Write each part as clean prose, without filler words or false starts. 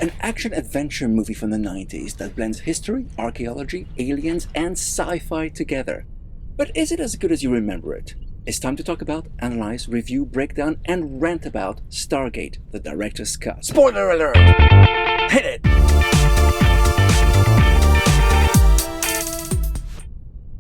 an action-adventure movie from the 90s that blends history, archaeology, aliens, and sci-fi together. But is it as good as you remember it? It's time to talk about, analyze, review, break down, and rant about Stargate, the director's cut. Spoiler alert! Hit it!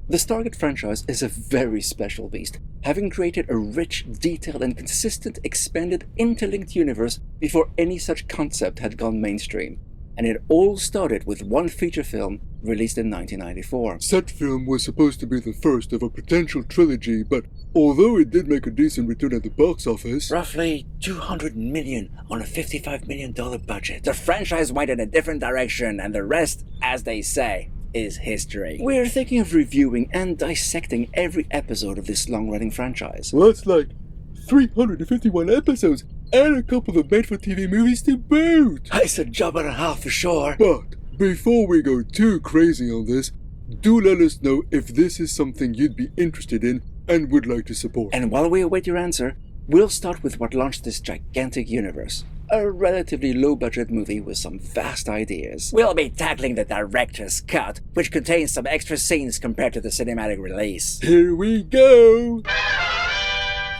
The Stargate franchise is a very special beast, having created a rich, detailed, and consistent, expanded, interlinked universe before any such concept had gone mainstream. And it all started with one feature film released in 1994. That film was supposed to be the first of a potential trilogy, but although it did make a decent return at the box office, roughly $200 million on a $55 million budget, the franchise went in a different direction, and the rest, as they say, is history. We're thinking of reviewing and dissecting every episode of this long-running franchise. well, that's like 351 episodes and a couple of made-for-TV movies to boot. It's a job and a half for sure. But before we go too crazy on this, do let us know if this is something you'd be interested in and would like to support. And while we await your answer, we'll start with what launched this gigantic universe. A relatively low-budget movie with some vast ideas. We'll be tackling the director's cut, which contains some extra scenes compared to the cinematic release. Here we go!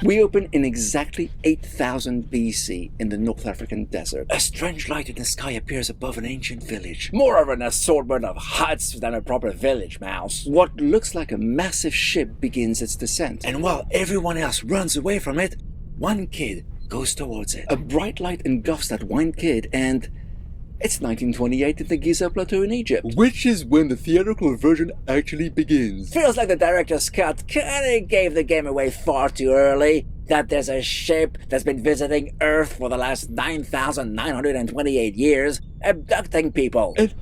We open in exactly 8000 BC in the North African desert. A strange light in the sky appears above an ancient village. More of an assortment of huts than a proper village, Mouse. What looks like a massive ship begins its descent. And while everyone else runs away from it, one kid goes towards it. A bright light engulfs that one kid, and it's 1928 in the Giza Plateau in Egypt. Which is when the theatrical version actually begins. Feels like the director's cut kinda gave the game away far too early. That there's a ship that's been visiting Earth for the last 9,928 years, abducting people. And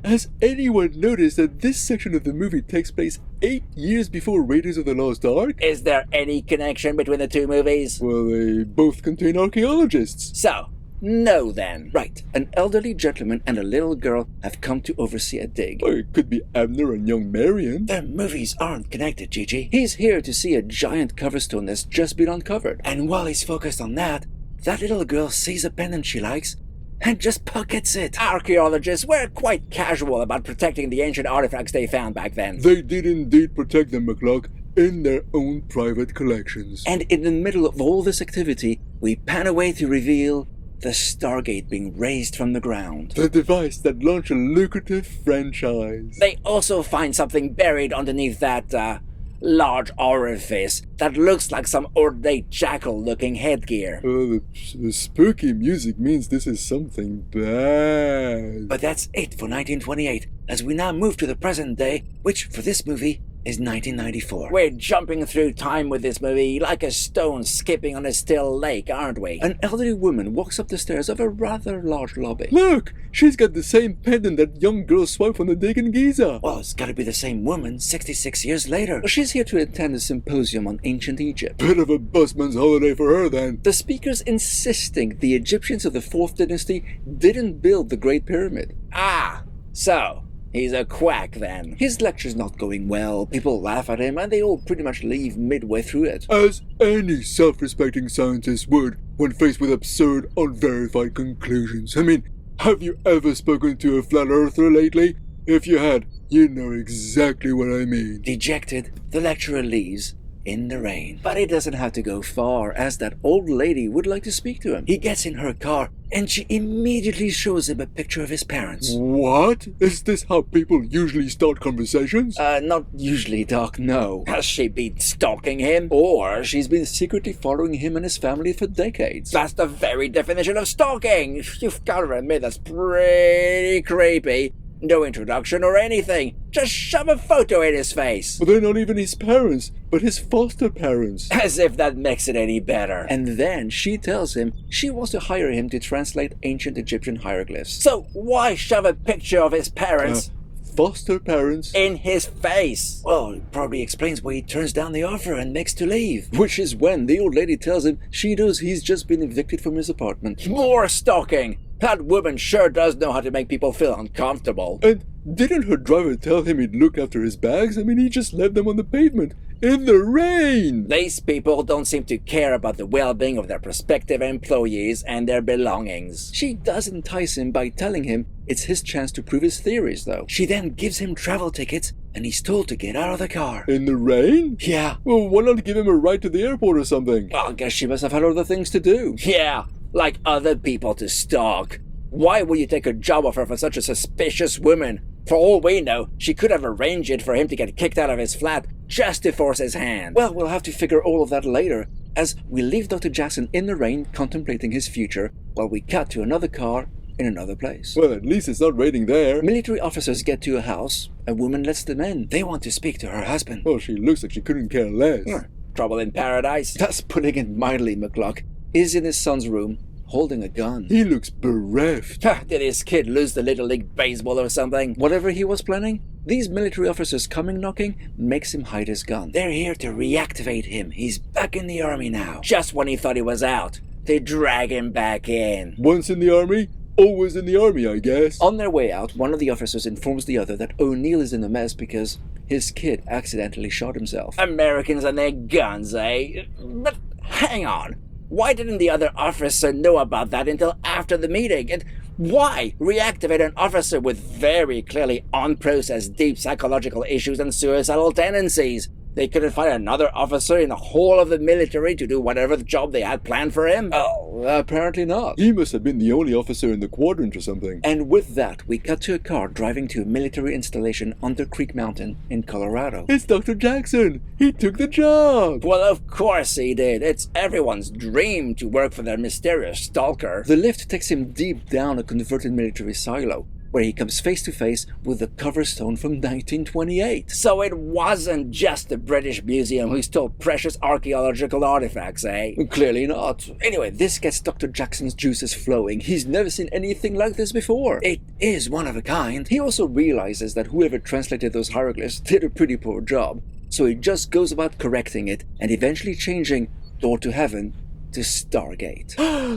has anyone noticed that this section of the movie takes place 8 years before Raiders of the Lost Ark? Is there any connection between the two movies? Well, they both contain archaeologists. So, no then. Right, an elderly gentleman and a little girl have come to oversee a dig. Or it could be Abner and young Marion. Their movies aren't connected, Gigi. He's here to see a giant coverstone that's just been uncovered. And while he's focused on that little girl sees a pendant she likes and just pockets it. Archaeologists were quite casual about protecting the ancient artifacts they found back then. They did indeed protect them, McCluck, in their own private collections. And in the middle of all this activity, we pan away to reveal the Stargate being raised from the ground. The device that launched a lucrative franchise. They also find something buried underneath that, large orifice that looks like some ornate jackal-looking headgear. The spooky music means this is something bad. But that's it for 1928, as we now move to the present day, which, for this movie, is 1994. We're jumping through time with this movie like a stone skipping on a still lake, aren't we? An elderly woman walks up the stairs of a rather large lobby. Look! She's got the same pendant that young girl swiped on the dig in Giza. Well, it's gotta be the same woman 66 years later. She's here to attend a symposium on ancient Egypt. Bit of a busman's holiday for her then. The speaker's insisting the Egyptians of the 4th dynasty didn't build the Great Pyramid. Ah, so he's a quack then. His lecture's not going well, people laugh at him, and they all pretty much leave midway through it. As any self-respecting scientist would when faced with absurd, unverified conclusions. I mean, have you ever spoken to a flat earther lately? If you had, you know exactly what I mean. Dejected, the lecturer leaves in the rain. But he doesn't have to go far, as that old lady would like to speak to him. He gets in her car, and she immediately shows him a picture of his parents. What? Is this how people usually start conversations? Not usually, Doc, no. Has she been stalking him? Or she's been secretly following him and his family for decades. That's the very definition of stalking! You've gotta admit that's pretty creepy. No introduction or anything. Just shove a photo in his face. But they're not even his parents, but his foster parents. As if that makes it any better. And then she tells him she wants to hire him to translate ancient Egyptian hieroglyphs. So why shove a picture of his parents foster parents in his face? Well, it probably explains why he turns down the offer and makes to leave. Which is when the old lady tells him she knows he's just been evicted from his apartment. More stalking! That woman sure does know how to make people feel uncomfortable. And didn't her driver tell him he'd look after his bags? I mean, he just left them on the pavement. In the rain! These people don't seem to care about the well-being of their prospective employees and their belongings. She does entice him by telling him it's his chance to prove his theories, though. She then gives him travel tickets, and he's told to get out of the car. In the rain? Yeah. Well, why not give him a ride to the airport or something? Well, I guess she must have had other things to do. Yeah, like other people to stalk. Why would you take a job offer for such a suspicious woman? For all we know, she could have arranged it for him to get kicked out of his flat just to force his hand. Well, we'll have to figure all of that later, as we leave Dr. Jackson in the rain contemplating his future, while we cut to another car in another place. Well, at least it's not raining there. Military officers get to a house. A woman lets them in. They want to speak to her husband. Well, she looks like she couldn't care less. Trouble in paradise. That's putting it mildly. McCluck is in his son's room, holding a gun. He looks bereft. Did his kid lose the Little League Baseball or something? Whatever he was planning, these military officers coming knocking makes him hide his gun. They're here to reactivate him. He's back in the army now. Just when he thought he was out, they drag him back in. Once in the army, always in the army, I guess. On their way out, one of the officers informs the other that O'Neill is in a mess because his kid accidentally shot himself. Americans and their guns, eh? But hang on. Why didn't the other officer know about that until after the meeting? And why reactivate an officer with very clearly unprocessed deep psychological issues and suicidal tendencies? They couldn't find another officer in the whole of the military to do whatever job they had planned for him? Oh, apparently not. He must have been the only officer in the quadrant or something. And with that, we cut to a car driving to a military installation under Creek Mountain in Colorado. It's Dr. Jackson! He took the job! Well, of course he did. It's everyone's dream to work for their mysterious stalker. The lift takes him deep down a converted military silo, where he comes face to face with the cover stone from 1928. So it wasn't just the British Museum who stole precious archaeological artifacts, eh? Clearly not. Anyway, this gets Dr. Jackson's juices flowing. He's never seen anything like this before. It is one of a kind. He also realizes that whoever translated those hieroglyphs did a pretty poor job, so he just goes about correcting it and eventually changing Door to Heaven to Stargate.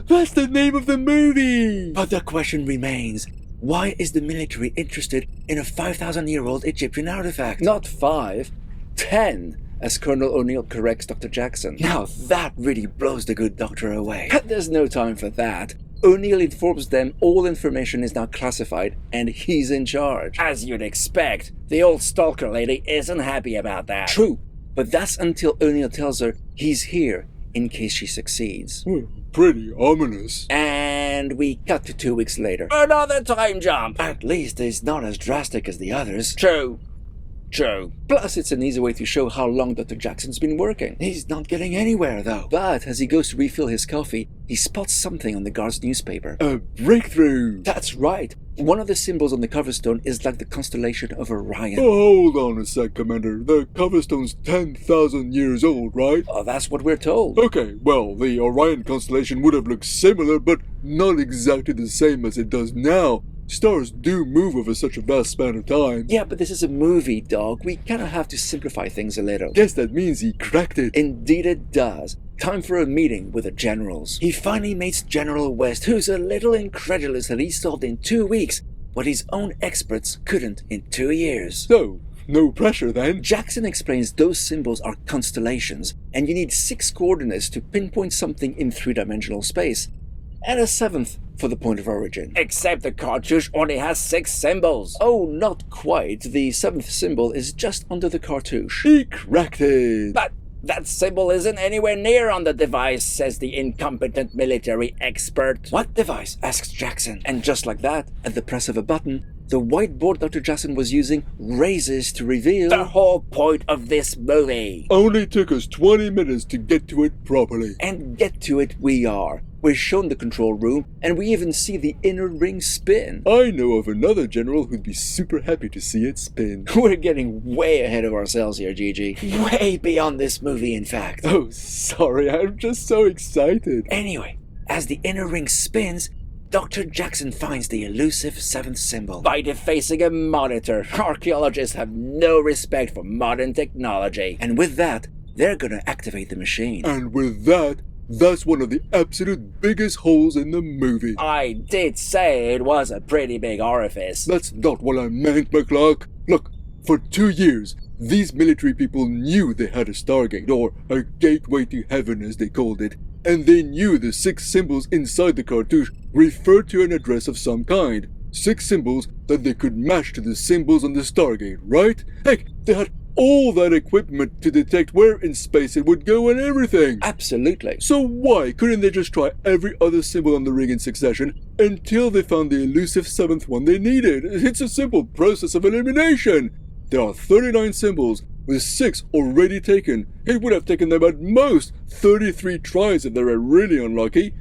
That's the name of the movie! But the question remains, why is the military interested in a 5,000-year-old Egyptian artifact? Not 5, 10, as Colonel O'Neill corrects Dr. Jackson. Now that really blows the good doctor away. But there's no time for that. O'Neill informs them all information is now classified and he's in charge. As you'd expect, the old stalker lady isn't happy about that. True, but that's until O'Neill tells her he's here in case she succeeds. Pretty ominous. And we cut to 2 weeks later. Another time jump! At least it's not as drastic as the others. True. Plus, it's an easy way to show how long Dr. Jackson's been working. He's not getting anywhere, though. But as he goes to refill his coffee, he spots something on the guard's newspaper. A breakthrough! That's right. One of the symbols on the cover stone is like the constellation of Orion. Oh, hold on a sec, Commander. The cover stone's 10,000 years old, right? Oh, that's what we're told. Okay, well, the Orion constellation would have looked similar, but not exactly the same as it does now. Stars do move over such a vast span of time. Yeah, but this is a movie, dog. We kind of have to simplify things a little. Guess that means he cracked it. Indeed it does. Time for a meeting with the generals. He finally meets General West, who's a little incredulous that he solved in 2 weeks what his own experts couldn't in 2 years. So, no pressure then. Jackson explains those symbols are constellations, and you need 6 coordinates to pinpoint something in 3-dimensional space, and a 7th for the point of origin. Except the cartouche only has 6 symbols. Oh, not quite. The 7th symbol is just under the cartouche. He cracked it. But that symbol isn't anywhere near on the device, says the incompetent military expert. What device? Asks Jackson. And just like that, at the press of a button, the whiteboard Dr. Jackson was using raises to reveal the whole point of this movie. Only took us 20 minutes to get to it properly. And get to it we are. We're shown the control room, and we even see the inner ring spin. I know of another general who'd be super happy to see it spin. We're getting way ahead of ourselves here, Gigi. Way beyond this movie, in fact. Oh, sorry, I'm just so excited. Anyway, as the inner ring spins, Dr. Jackson finds the elusive 7th symbol. By defacing a monitor, archaeologists have no respect for modern technology. And with that, they're gonna activate the machine. And with that, that's one of the absolute biggest holes in the movie. I did say it was a pretty big orifice. That's not what I meant, McCluck. Look, for 2 years, these military people knew they had a Stargate, or a gateway to heaven as they called it, and they knew the 6 symbols inside the cartouche referred to an address of some kind. 6 symbols that they could match to the symbols on the Stargate, right? Heck, they had all that equipment to detect where in space it would go and everything. Absolutely. So why couldn't they just try every other symbol on the ring in succession until they found the elusive 7th one they needed? It's a simple process of elimination. There are 39 symbols, with 6 already taken. It would have taken them at most 33 tries if they were really unlucky.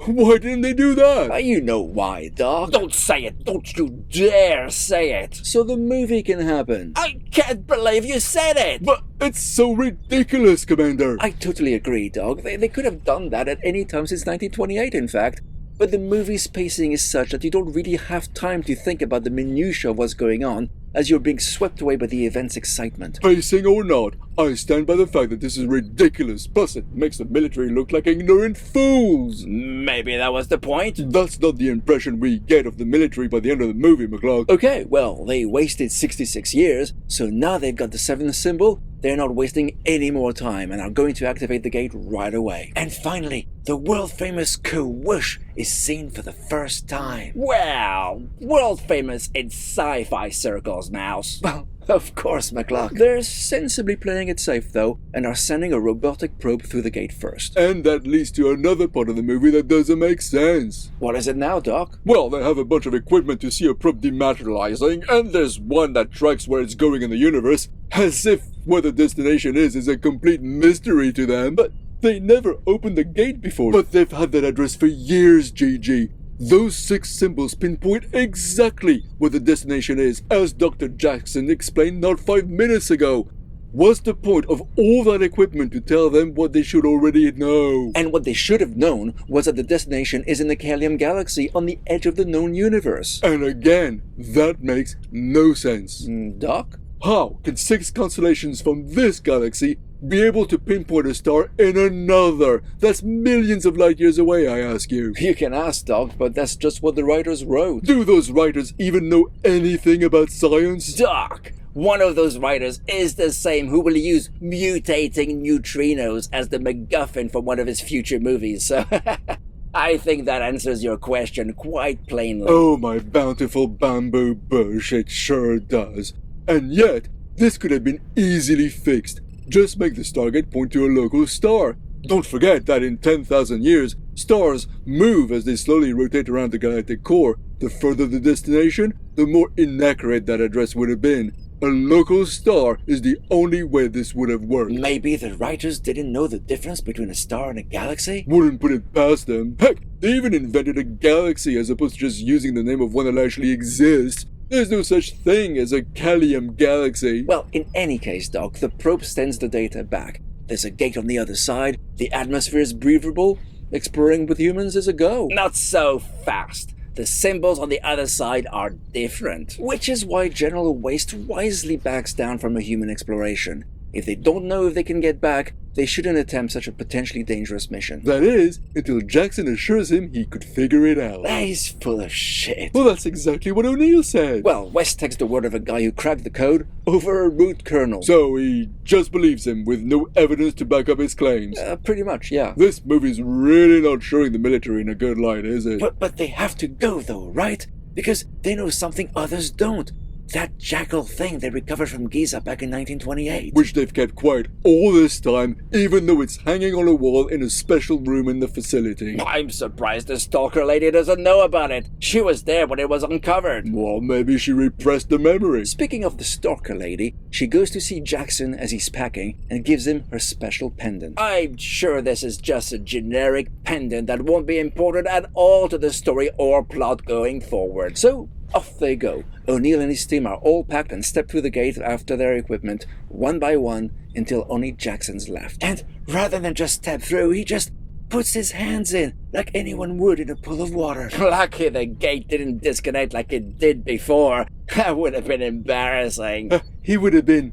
Why didn't they do that? You know why, Doc. Don't say it! Don't you dare say it! So the movie can happen. I can't believe you said it! But it's so ridiculous, Commander. I totally agree, Doc. They could have done that at any time since 1928, in fact. But the movie's pacing is such that you don't really have time to think about the minutiae of what's going on, as you're being swept away by the event's excitement. Pacing or not, I stand by the fact that this is ridiculous. Plus, it makes the military look like ignorant fools. Maybe that was the point. That's not the impression we get of the military by the end of the movie, McCluck. Okay, well, they wasted 66 years, so now they've got the 7th symbol. They're not wasting any more time and are going to activate the gate right away. And finally, the world-famous Whoosh is seen for the first time. Well, world famous in sci-fi circles, Mouse. Well, of course, McCluck. They're sensibly playing it safe, though, and are sending a robotic probe through the gate first. And that leads to another part of the movie that doesn't make sense. What is it now, Doc? Well, they have a bunch of equipment to see a probe dematerializing, and there's one that tracks where it's going in the universe, as if where the destination is a complete mystery to them. But they never opened the gate before. But they've had that address for years, GG. Those 6 symbols pinpoint exactly where the destination is, as Dr. Jackson explained not 5 minutes ago. What's the point of all that equipment to tell them what they should already know? And what they should have known was that the destination is in the Callium Galaxy on the edge of the known universe. And again, that makes no sense. Doc? How can 6 constellations from this galaxy be able to pinpoint a star in another? That's millions of light years away, I ask you. You can ask, Doc, but that's just what the writers wrote. Do those writers even know anything about science? Doc, one of those writers is the same who will use mutating neutrinos as the MacGuffin for one of his future movies, so I think that answers your question quite plainly. Oh, my bountiful bamboo bush, it sure does. And yet, this could have been easily fixed. Just make the Stargate point to a local star. Don't forget that in 10,000 years, stars move as they slowly rotate around the galactic core. The further the destination, the more inaccurate that address would have been. A local star is the only way this would have worked. Maybe the writers didn't know the difference between a star and a galaxy? Wouldn't put it past them. Heck, they even invented a galaxy as opposed to just using the name of one that actually exists. There's no such thing as a Callium Galaxy. Well, in any case, Doc, the probe sends the data back. There's a gate on the other side, the atmosphere is breathable, exploring with humans is a go. Not so fast. The symbols on the other side are different. Which is why General Waste wisely backs down from a human exploration. If they don't know if they can get back, they shouldn't attempt such a potentially dangerous mission. That is, until Jackson assures him he could figure it out. He's full of shit. Well, that's exactly what O'Neill said. Well, West takes the word of a guy who cracked the code over a root kernel. So he just believes him with no evidence to back up his claims. Pretty much, yeah. This movie's really not showing the military in a good light, is it? But they have to go, though, right? Because they know something others don't. That jackal thing they recovered from Giza back in 1928. Which they've kept quiet all this time, even though it's hanging on a wall in a special room in the facility. I'm surprised the stalker lady doesn't know about it. She was there when it was uncovered. Well, maybe she repressed the memory. Speaking of the stalker lady, she goes to see Jackson as he's packing and gives him her special pendant. I'm sure this is just a generic pendant that won't be important at all to the story or plot going forward. So, off they go. O'Neill and his team are all packed and step through the gate after their equipment, one by one, until only Jackson's left. And rather than just step through, he just puts his hands in, like anyone would in a pool of water. Lucky the gate didn't disconnect like it did before. That would have been embarrassing. He would have been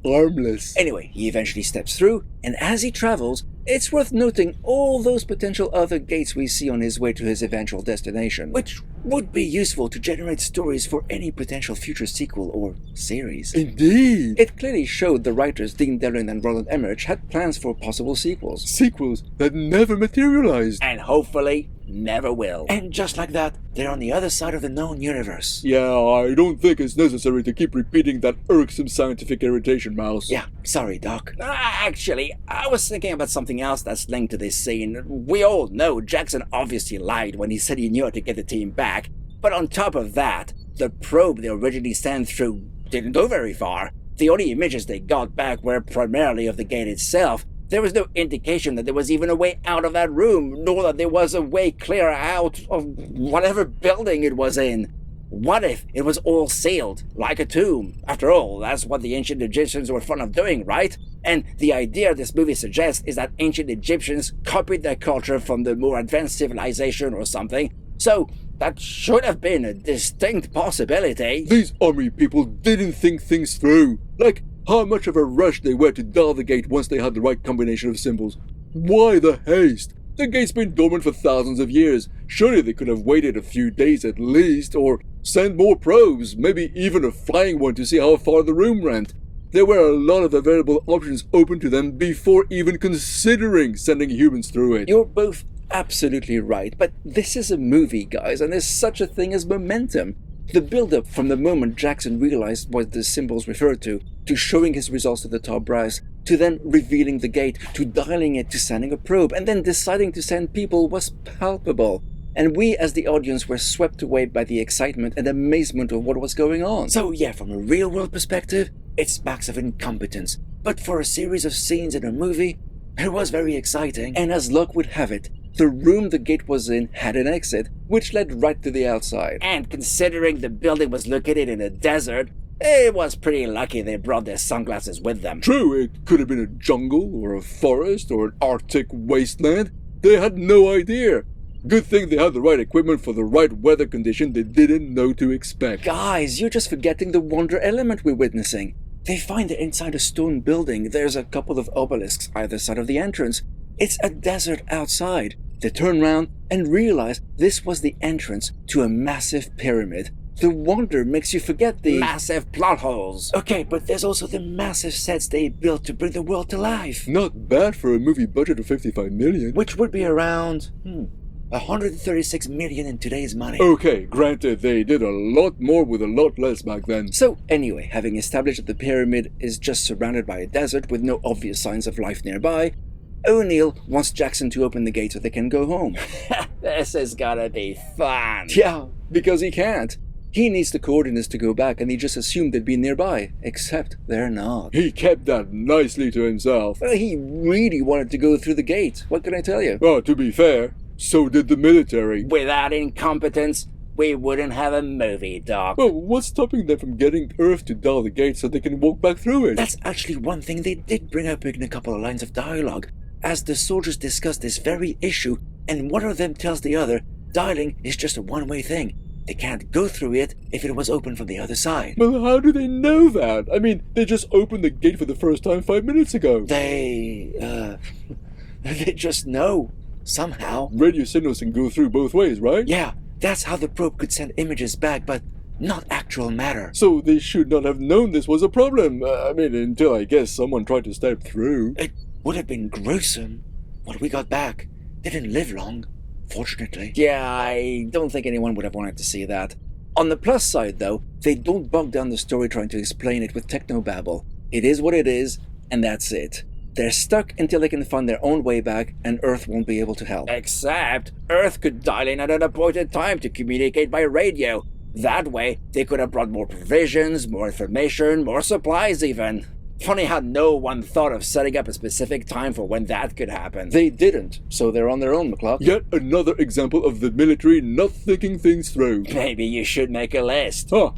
armless. Anyway, he eventually steps through, and as he travels, It's worth noting all those potential other gates we see on his way to his eventual destination, which would be useful to generate stories for any potential future sequel or series. Indeed! It clearly showed the writers Dean Devlin and Roland Emmerich had plans for possible sequels. Sequels that never materialized. And hopefully never will. And just like that, they're on the other side of the known universe. Yeah, I don't think it's necessary to keep repeating that irksome scientific irritation, Mouse. Yeah, sorry, Doc. Actually, I was thinking about something else that's linked to this scene. We all know Jackson obviously lied when he said he knew how to get the team back. But on top of that, the probe they originally sent through didn't go very far. The only images they got back were primarily of the gate itself. There was no indication that there was even a way out of that room, nor that there was a way clear out of whatever building it was in. What if it was all sealed, like a tomb? After all, that's what the ancient Egyptians were fond of doing, right? And the idea this movie suggests is that ancient Egyptians copied their culture from the more advanced civilization or something. So that should have been a distinct possibility. These army people didn't think things through. Like how much of a rush they were to dial the gate once they had the right combination of symbols. Why the haste? The gate's been dormant for thousands of years. Surely they could have waited a few days at least, or sent more probes, maybe even a flying one to see how far the room went. There were a lot of available options open to them before even considering sending humans through it. You're both absolutely right, but this is a movie, guys, and there's such a thing as momentum. The build-up from the moment Jackson realized what the symbols referred to showing his results to the top brass, to then revealing the gate, to dialing it, to sending a probe, and then deciding to send people was palpable. And we as the audience were swept away by the excitement and amazement of what was going on. So yeah, from a real-world perspective, it smacks of incompetence. But for a series of scenes in a movie, it was very exciting. And as luck would have it, the room the gate was in had an exit, which led right to the outside. And considering the building was located in a desert, it was pretty lucky they brought their sunglasses with them. True, it could have been a jungle, or a forest, or an Arctic wasteland. They had no idea. Good thing they had the right equipment for the right weather condition they didn't know to expect. Guys, you're just forgetting the wonder element we're witnessing. They find it inside a stone building. There's a couple of obelisks either side of the entrance. It's a desert outside. They turn round and realize this was the entrance to a massive pyramid. The wonder makes you forget the massive plot holes. Okay, but there's also the massive sets they built to bring the world to life. Not bad for a movie budget of $55 million. Which would be around, 136 million in today's money. Okay, granted, they did a lot more with a lot less back then. So anyway, having established that the pyramid is just surrounded by a desert with no obvious signs of life nearby, O'Neill wants Jackson to open the gate so they can go home. This is gonna be fun. Yeah, because he can't. He needs the coordinates to go back, and he just assumed they'd be nearby, except they're not. He kept that nicely to himself. Well, he really wanted to go through the gate. What can I tell you? Well, to be fair, so did the military. Without incompetence, we wouldn't have a movie, Doc. Well, what's stopping them from getting Earth to dial the gate so they can walk back through it? That's actually one thing they did bring up in a couple of lines of dialogue, as the soldiers discuss this very issue, and one of them tells the other, dialing is just a one-way thing. They can't go through it if it was open from the other side. Well, how do they know that? I mean, they just opened the gate for the first time 5 minutes ago. They just know. Somehow. Radio signals can go through both ways, right? Yeah, that's how the probe could send images back, but not actual matter. So they should not have known this was a problem. Until I guess someone tried to step through. It would have been gruesome. What we got back, they didn't live long. Fortunately. Yeah, I don't think anyone would have wanted to see that. On the plus side, though, they don't bog down the story trying to explain it with technobabble. It is what it is, and that's it. They're stuck until they can find their own way back, and Earth won't be able to help. Except, Earth could dial in at an appointed time to communicate by radio. That way, they could have brought more provisions, more information, more supplies even. Funny how no one thought of setting up a specific time for when that could happen. They didn't, so they're on their own, McCluck. Yet another example of the military not thinking things through. Maybe you should make a list. Huh.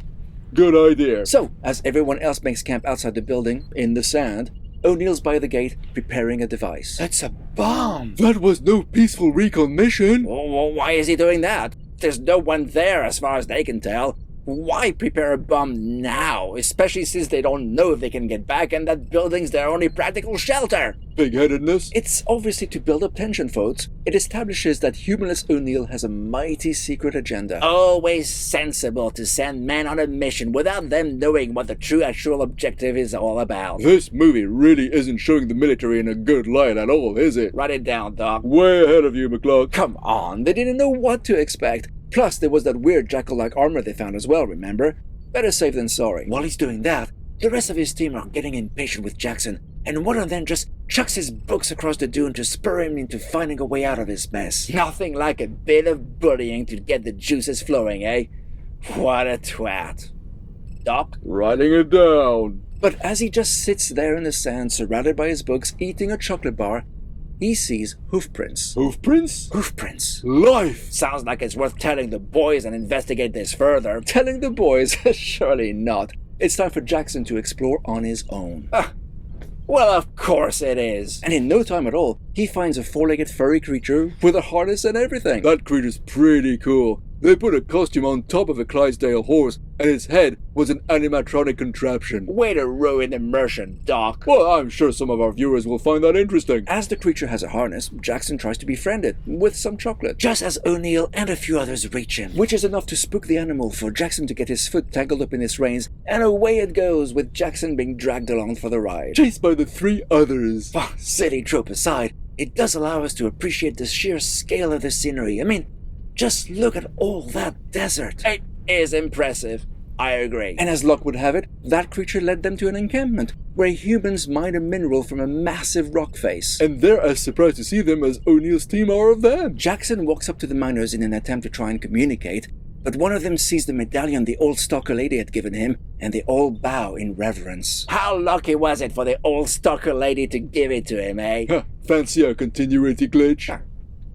Good idea. So, as everyone else makes camp outside the building, in the sand, O'Neill's by the gate, preparing a device. It's a bomb! That was no peaceful recon mission. Well, why is he doing that? There's no one there as far as they can tell. why prepare a bomb now, especially since they don't know if they can get back and that building's their only practical shelter? Big-headedness? It's obviously to build up tension, folks. It establishes that humorless O'Neill has a mighty secret agenda. Always sensible to send men on a mission without them knowing what the true actual objective is all about. This movie really isn't showing the military in a good light at all, is it? Write it down, Doc. Way ahead of you, McCluck. Come on, they didn't know what to expect. Plus, there was that weird jackal-like armor they found as well, remember? Better safe than sorry. While he's doing that, the rest of his team are getting impatient with Jackson, and one of them just chucks his books across the dune to spur him into finding a way out of his mess. Nothing like a bit of bullying to get the juices flowing, eh? What a twat. Doc? Writing it down. But as he just sits there in the sand, surrounded by his books, eating a chocolate bar, he sees hoofprints. Hoofprints? Hoofprints. Life! Sounds like it's worth telling the boys and investigate this further. Telling the boys? Surely not. It's time for Jackson to explore on his own. Well, of course it is. And in no time at all, he finds a four-legged furry creature with a harness and everything. That creature's pretty cool. They put a costume on top of a Clydesdale horse, and its head was an animatronic contraption. Way to ruin immersion, Doc. Well, I'm sure some of our viewers will find that interesting. As the creature has a harness, Jackson tries to befriend it with some chocolate. Just as O'Neill and a few others reach him, which is enough to spook the animal for Jackson to get his foot tangled up in its reins, and away it goes with Jackson being dragged along for the ride. Chased by the three others. Silly trope aside, it does allow us to appreciate the sheer scale of the scenery. I mean, just look at all that desert. It is impressive. I agree. And as luck would have it, that creature led them to an encampment where humans mine a mineral from a massive rock face. And they're as surprised to see them as O'Neill's team are of them. Jackson walks up to the miners in an attempt to try and communicate, but one of them sees the medallion the old stalker lady had given him, and they all bow in reverence. How lucky was it for the old stalker lady to give it to him, eh? Fancy a continuity glitch?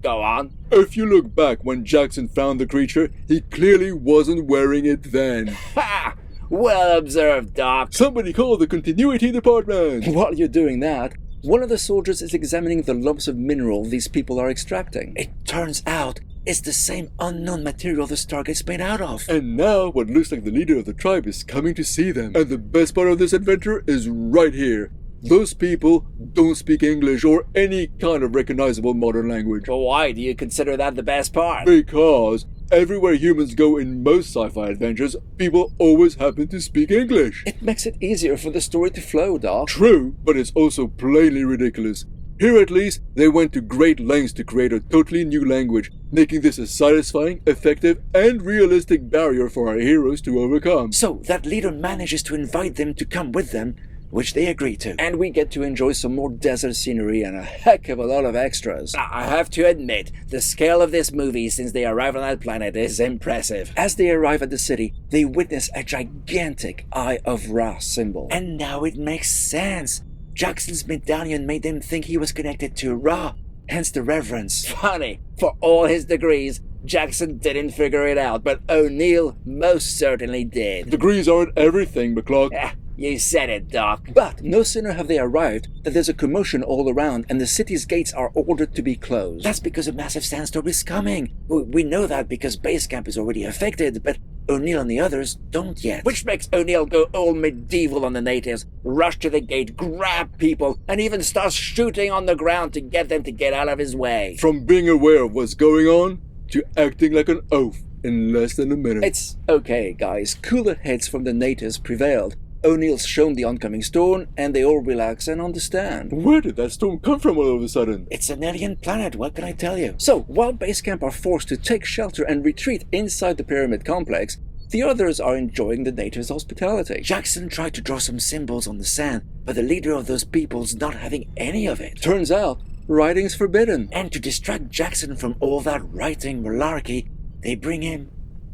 Go on. If you look back when Jackson found the creature, he clearly wasn't wearing it then. Ha! Well observed, Doc. Somebody call the continuity department! While you're doing that, one of the soldiers is examining the lumps of mineral these people are extracting. It turns out it's the same unknown material the Stargate's made out of. And now what looks like the leader of the tribe is coming to see them. And the best part of this adventure is right here. Those people don't speak English or any kind of recognizable modern language. But why do you consider that the best part? Because everywhere humans go in most sci-fi adventures, people always happen to speak English. It makes it easier for the story to flow, Doc. True, but it's also plainly ridiculous. Here at least, they went to great lengths to create a totally new language, making this a satisfying, effective, and realistic barrier for our heroes to overcome. So that leader manages to invite them to come with them, which they agree to. And we get to enjoy some more desert scenery and a heck of a lot of extras. I have to admit, the scale of this movie since they arrive on that planet is impressive. As they arrive at the city, they witness a gigantic Eye of Ra symbol. And now it makes sense. Jackson's medallion made them think he was connected to Ra, hence the reverence. Funny, for all his degrees, Jackson didn't figure it out, but O'Neill most certainly did. Degrees aren't everything, McCluck. You said it, Doc. But no sooner have they arrived than there's a commotion all around and the city's gates are ordered to be closed. That's because a massive sandstorm is coming. We know that because base camp is already affected, but O'Neill and the others don't yet. Which makes O'Neill go all medieval on the natives, rush to the gate, grab people, and even start shooting on the ground to get them to get out of his way. From being aware of what's going on to acting like an oaf in less than a minute. It's okay, guys. Cooler heads from the natives prevailed. O'Neill's shown the oncoming storm, and they all relax and understand. Where did that storm come from all of a sudden? It's an alien planet, what can I tell you? So, while base camp are forced to take shelter and retreat inside the pyramid complex, the others are enjoying the natives' hospitality. Jackson tried to draw some symbols on the sand, but the leader of those people's not having any of it. Turns out, writing's forbidden. And to distract Jackson from all that writing malarkey, they bring him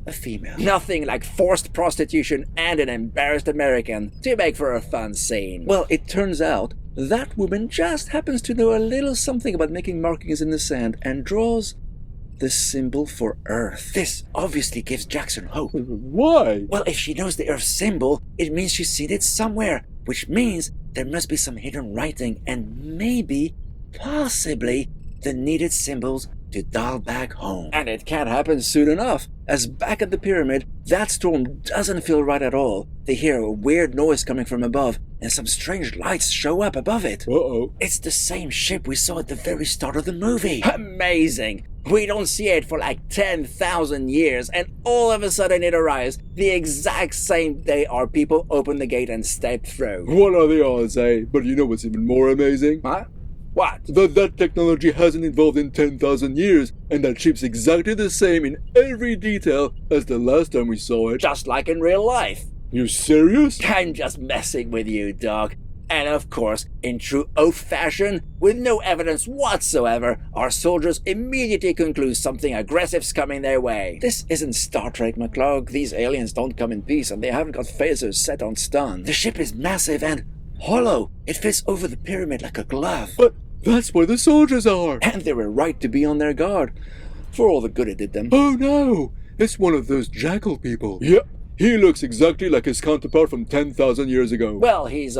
a female. Nothing like forced prostitution and an embarrassed American to make for a fun scene. Well, it turns out that woman just happens to know a little something about making markings in the sand and draws the symbol for Earth. This obviously gives Jackson hope. Why? Well, if she knows the Earth symbol, it means she's seen it somewhere, which means there must be some hidden writing and maybe, possibly, the needed symbols to dial back home. And it can't happen soon enough, as back at the pyramid, that storm doesn't feel right at all. They hear a weird noise coming from above, and some strange lights show up above it. Uh-oh. It's the same ship we saw at the very start of the movie. Amazing! We don't see it for like 10,000 years, and all of a sudden it arrives the exact same day our people open the gate and step through. What are the odds, eh? But you know what's even more amazing? Huh? What? That technology hasn't evolved in 10,000 years, and that ship's exactly the same in every detail as the last time we saw it. Just like in real life. You serious? I'm just messing with you, dog. And of course, in true oath fashion, with no evidence whatsoever, our soldiers immediately conclude something aggressive's coming their way. This isn't Star Trek, McCluck. These aliens don't come in peace, and they haven't got phasers set on stun. The ship is massive and hollow. It fits over the pyramid like a glove. But that's where the soldiers are! And they were right to be on their guard, for all the good it did them. Oh no! It's one of those jackal people. Yep, he looks exactly like his counterpart from 10,000 years ago. Well, he's,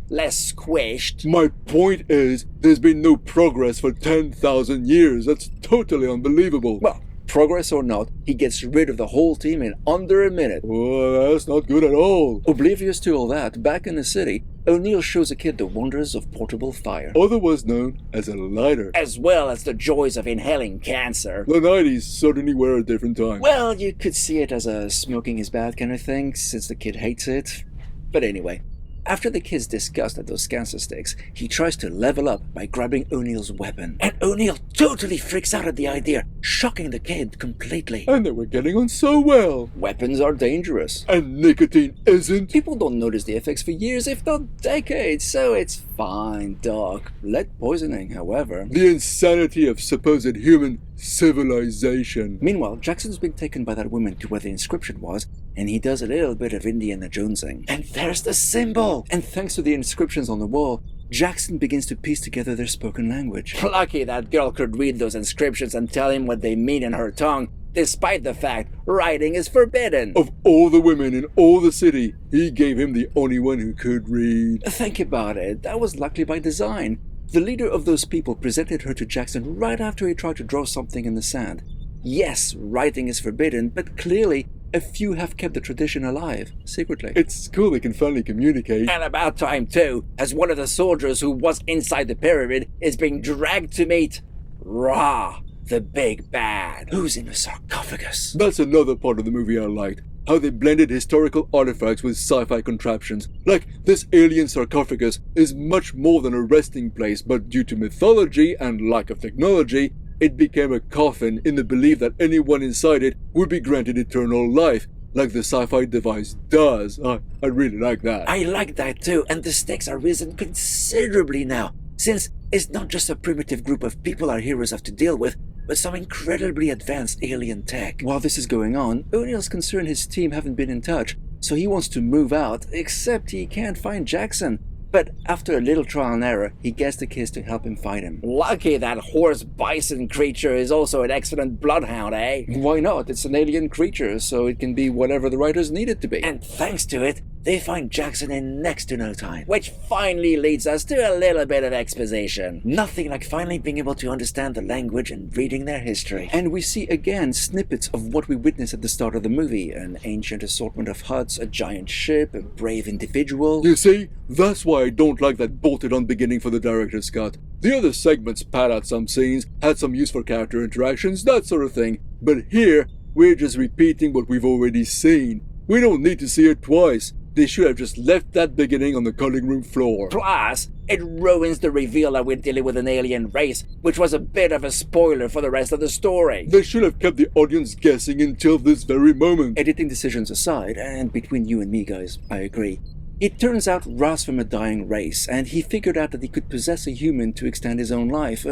less squished. My point is, there's been no progress for 10,000 years. That's totally unbelievable. Well, progress or not, he gets rid of the whole team in under a minute. Well, that's not good at all. Oblivious to all that, back in the city, O'Neill shows a kid the wonders of portable fire. Otherwise known as a lighter. As well as the joys of inhaling cancer. The 90s certainly were a different time. Well, you could see it as a smoking is bad kind of thing, since the kid hates it. But anyway, after the kid's disgust at those cancer sticks, he tries to level up by grabbing O'Neill's weapon. And O'Neill totally freaks out at the idea, shocking the kid completely. And they were getting on so well. Weapons are dangerous. And nicotine isn't. People don't notice the effects for years, if not decades, so it's fine, Doc. Lead poisoning, however. The insanity of supposed human civilization. Meanwhile, Jackson's been taken by that woman to where the inscription was, and he does a little bit of Indiana Jonesing. And there's the symbol! And thanks to the inscriptions on the wall, Jackson begins to piece together their spoken language. Lucky that girl could read those inscriptions and tell him what they mean in her tongue, despite the fact writing is forbidden. Of all the women in all the city, he gave him the only one who could read. Think about it, that was luckily by design. The leader of those people presented her to Jackson right after he tried to draw something in the sand. Yes, writing is forbidden, but clearly a few have kept the tradition alive, secretly. It's cool they can finally communicate. And about time too, as one of the soldiers who was inside the pyramid is being dragged to meet Ra, the big bad. Who's in the sarcophagus? That's another part of the movie I liked. How they blended historical artifacts with sci-fi contraptions. Like, this alien sarcophagus is much more than a resting place, but due to mythology and lack of technology, it became a coffin in the belief that anyone inside it would be granted eternal life, like the sci-fi device does. I really like that. I like that too, and the stakes are risen considerably now, since it's not just a primitive group of people our heroes have to deal with, but some incredibly advanced alien tech. While this is going on, O'Neill's concerned his team haven't been in touch, so he wants to move out, except he can't find Jackson. But after a little trial and error, he gets the kids to help him fight him. Lucky that horse bison creature is also an excellent bloodhound, eh? Why not? It's an alien creature, so it can be whatever the writers need it to be. And thanks to it, they find Jackson in next to no time. Which finally leads us to a little bit of exposition. Nothing like finally being able to understand the language and reading their history. And we see again snippets of what we witnessed at the start of the movie. An ancient assortment of huts, a giant ship, a brave individual. You see, that's why I don't like that bolted-on beginning for the director's cut. The other segments pad out some scenes, had some use for character interactions, that sort of thing. But here, we're just repeating what we've already seen. We don't need to see it twice. They should have just left that beginning on the cutting room floor. Plus, it ruins the reveal that we're dealing with an alien race, which was a bit of a spoiler for the rest of the story. They should have kept the audience guessing until this very moment. Editing decisions aside, and between you and me guys, I agree. It turns out Ra's from a dying race, and he figured out that he could possess a human to extend his own life,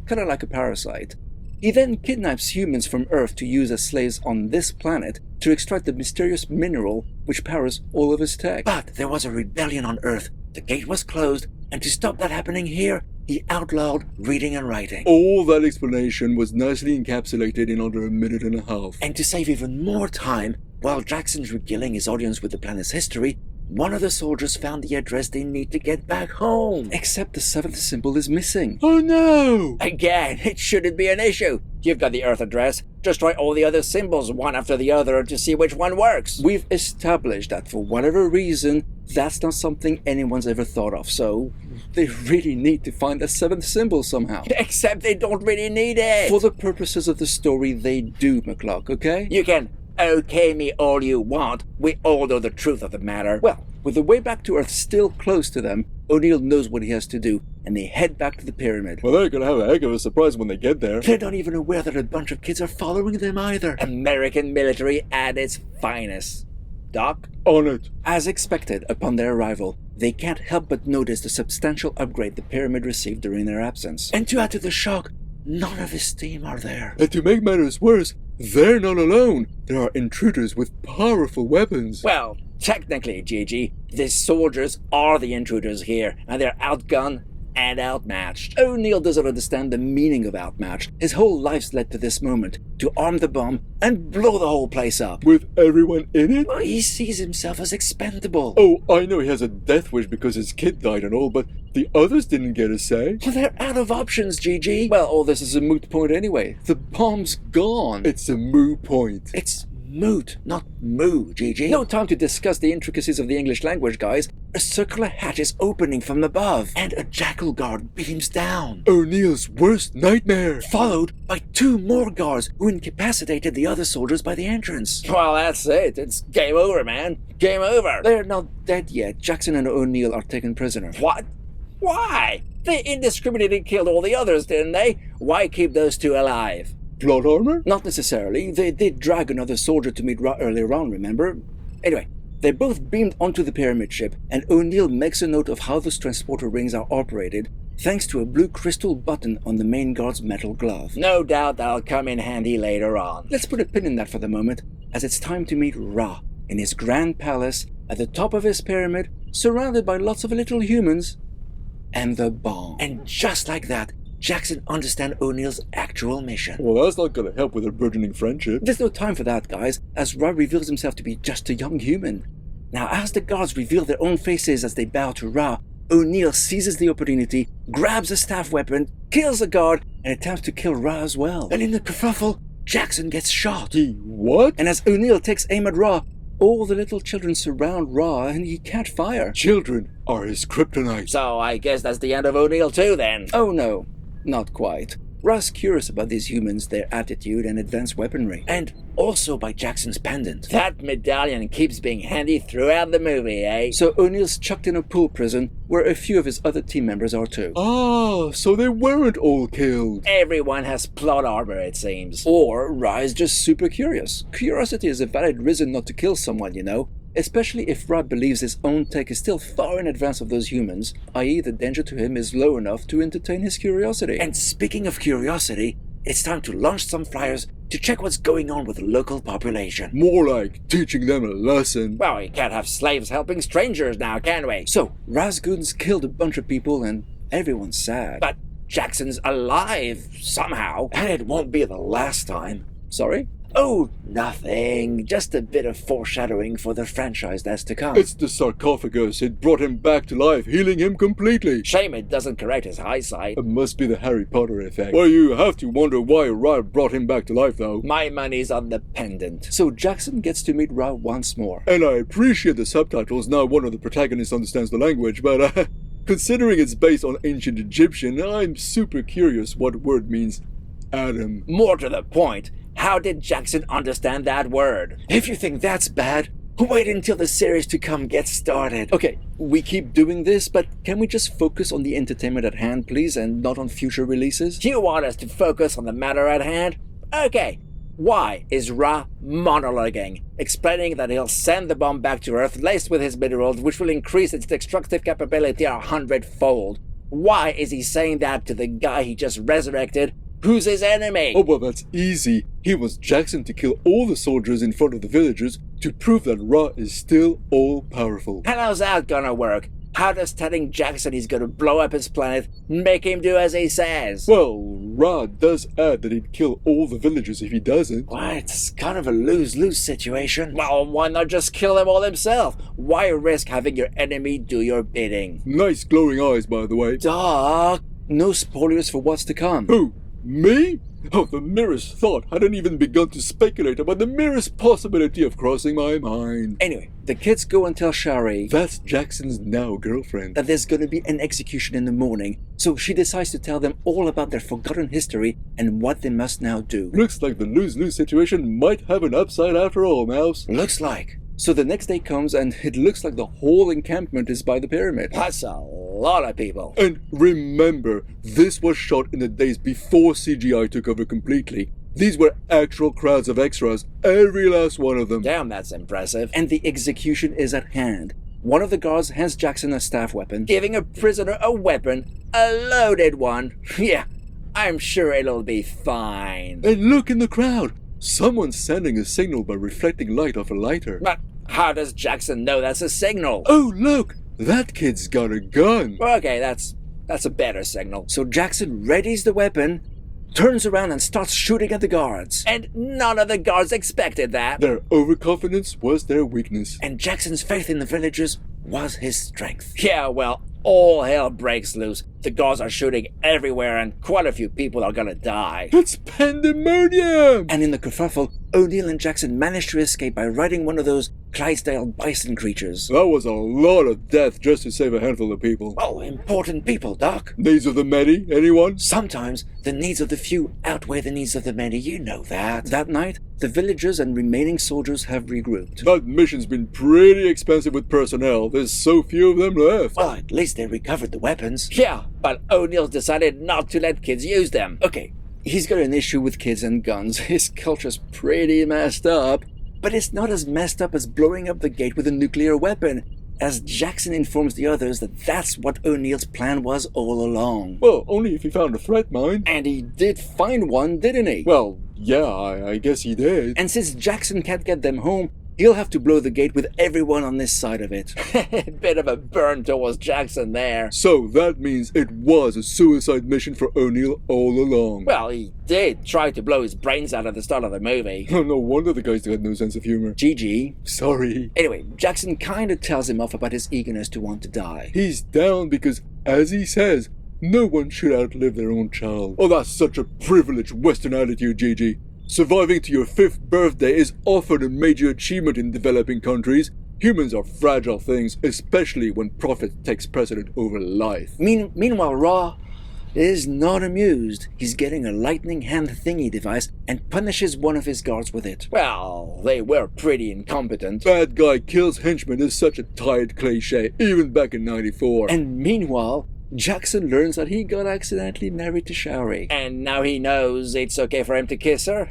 kind of like a parasite. He then kidnaps humans from Earth to use as slaves on this planet to extract the mysterious mineral which powers all of his tech. But there was a rebellion on Earth, the gate was closed, and to stop that happening here, he outlawed reading and writing. All that explanation was nicely encapsulated in under a minute and a half. And to save even more time, while Jackson's regaling his audience with the planet's history, one of the soldiers found the address they need to get back home. Except the seventh symbol is missing. Oh no! Again, it shouldn't be an issue. You've got the Earth address. Just try all the other symbols one after the other to see which one works. We've established that for whatever reason, that's not something anyone's ever thought of, so they really need to find the seventh symbol somehow. Except they don't really need it. For the purposes of the story, they do, McCluck, okay? You can okay me all you want. We all know the truth of the matter. Well, with the way back to Earth still close to them, O'Neill knows what he has to do, and they head back to the pyramid. Well, they're gonna have a heck of a surprise when they get there. They're not even aware that a bunch of kids are following them either. American military at its finest. Doc? On it. As expected, upon their arrival, they can't help but notice the substantial upgrade the pyramid received during their absence. And to add to the shock, none of his team are there. And to make matters worse, they're not alone. There are intruders with powerful weapons. Well, technically, Gigi, the soldiers are the intruders here, and they're outgunned and outmatched. O'Neill doesn't understand the meaning of outmatched. His whole life's led to this moment, to arm the bomb and blow the whole place up. With everyone in it? Well, he sees himself as expendable. Oh, I know he has a death wish because his kid died and all, but the others didn't get a say. Well, they're out of options, Gigi. Well, all this is a moot point anyway. The bomb's gone. It's a moo point. It's moot, not moo, Gigi. No time to discuss the intricacies of the English language, guys. A circular hatch is opening from above, and a jackal guard beams down. O'Neill's worst nightmare. Followed by two more guards who incapacitated the other soldiers by the entrance. Well, that's it. It's game over, man. Game over. They're not dead yet. Jackson and O'Neill are taken prisoner. What? Why? They indiscriminately killed all the others, didn't they? Why keep those two alive? Plot armor? Not necessarily. They did drag another soldier to meet Ra earlier on, remember? Anyway, they both beamed onto the pyramid ship, and O'Neill makes a note of how those transporter rings are operated, thanks to a blue crystal button on the main guard's metal glove. No doubt that'll come in handy later on. Let's put a pin in that for the moment, as it's time to meet Ra in his grand palace, at the top of his pyramid, surrounded by lots of little humans, and the bomb. And just like that, Jackson understands O'Neill's actual mission. Well, that's not gonna help with their burgeoning friendship. There's no time for that, guys, as Ra reveals himself to be just a young human. Now, as the guards reveal their own faces as they bow to Ra, O'Neill seizes the opportunity, grabs a staff weapon, kills a guard, and attempts to kill Ra as well. And in the kerfuffle, Jackson gets shot. He what? And as O'Neill takes aim at Ra, all the little children surround Ra and he can't fire. Children are his kryptonite. So I guess that's the end of O'Neill too, then. Oh no. Not quite. Ra's curious about these humans, their attitude, and advanced weaponry. And also by Jackson's pendant. That medallion keeps being handy throughout the movie, eh? So O'Neill's chucked in a pool prison where a few of his other team members are too. Ah, so they weren't all killed. Everyone has plot armor, it seems. Or Ra is just super curious. Curiosity is a valid reason not to kill someone, you know. Especially if Ra believes his own tech is still far in advance of those humans, i.e. the danger to him is low enough to entertain his curiosity. And speaking of curiosity, it's time to launch some flyers to check what's going on with the local population. More like teaching them a lesson. Well, we can't have slaves helping strangers now, can we? So, Razgoon's killed a bunch of people and everyone's sad. But Jackson's alive, somehow. And it won't be the last time. Sorry? Oh, nothing. Just a bit of foreshadowing for the franchise that's to come. It's the sarcophagus. It brought him back to life, healing him completely. Shame it doesn't correct his eyesight. It must be the Harry Potter effect. Well, you have to wonder why Ra brought him back to life, though. My money's on the pendant. So Jackson gets to meet Ra once more. And I appreciate the subtitles. Now one of the protagonists understands the language, but considering it's based on ancient Egyptian, I'm super curious what word means Adam. More to the point, how did Jackson understand that word? If you think that's bad, wait until the series to come gets started. Okay, we keep doing this, but can we just focus on the entertainment at hand, please, and not on future releases? You want us to focus on the matter at hand? Okay. Why is Ra monologuing, explaining that he'll send the bomb back to Earth laced with his minerals, which will increase its destructive capability 100-fold? Why is he saying that to the guy he just resurrected, who's his enemy? Oh, well, that's easy. He wants Jackson to kill all the soldiers in front of the villagers to prove that Ra is still all-powerful. And how's that gonna work? How does telling Jackson he's gonna blow up his planet make him do as he says? Well, Ra does add that he'd kill all the villagers if he doesn't. Well, it's kind of a lose-lose situation. Well, why not just kill them all himself? Why risk having your enemy do your bidding? Nice glowing eyes, by the way. Doc, no spoilers for what's to come. Who? Me? Oh, the merest thought hadn't even begun to speculate about the merest possibility of crossing my mind. Anyway, the kids go and tell Shari That's Jackson's now girlfriend. that there's going to be an execution in the morning, so she decides to tell them all about their forgotten history and what they must now do. Looks like the lose-lose situation might have an upside after all, Mouse. Looks like. So the next day comes and it looks like the whole encampment is by the pyramid. That's a lot of people. And remember, this was shot in the days before CGI took over completely. These were actual crowds of extras, every last one of them. Damn, that's impressive. And the execution is at hand. One of the guards hands Jackson a staff weapon. Giving a prisoner a weapon, a loaded one. Yeah, I'm sure it'll be fine. And look in the crowd. Someone's sending a signal by reflecting light off a lighter. But how does Jackson know that's a signal? Oh, look! That kid's got a gun. Okay, that's a better signal. So Jackson readies the weapon, turns around and starts shooting at the guards. And none of the guards expected that. Their overconfidence was their weakness. And Jackson's faith in the villagers was his strength. Yeah, well, all hell breaks loose. The guards are shooting everywhere and quite a few people are gonna die. It's pandemonium! And in the kerfuffle, O'Neill and Jackson manage to escape by riding one of those Clydesdale bison creatures. That was a lot of death just to save a handful of people. Oh, important people, Doc. Needs of the many, anyone? Sometimes the needs of the few outweigh the needs of the many, you know that. That night, the villagers and remaining soldiers have regrouped. That mission's been pretty expensive with personnel. There's so few of them left. Well, at least they recovered the weapons. Yeah, but O'Neill's decided not to let kids use them. Okay, he's got an issue with kids and guns. His culture's pretty messed up. But it's not as messed up as blowing up the gate with a nuclear weapon, as Jackson informs the others that that's what O'Neill's plan was all along. Well, only if he found a threat, mind. And he did find one, didn't he? Well, yeah, I guess he did. And since Jackson can't get them home, he'll have to blow the gate with everyone on this side of it. Bit of a burn towards Jackson there. So that means it was a suicide mission for O'Neill all along. Well, he did try to blow his brains out at the start of the movie. No wonder the guys had no sense of humor. GG. Sorry. Anyway, Jackson kind of tells him off about his eagerness to want to die. He's down because, as he says, no one should outlive their own child. Oh, that's such a privileged Western attitude, Gigi. Surviving to your 5th birthday is often a major achievement in developing countries. Humans are fragile things, especially when profit takes precedent over life. Meanwhile, Raw is not amused. He's getting a lightning hand thingy device and punishes one of his guards with it. Well, they were pretty incompetent. Bad guy kills henchman is such a tired cliche, even back in '94. And meanwhile, Jackson learns that he got accidentally married to Shari. And now he knows it's okay for him to kiss her?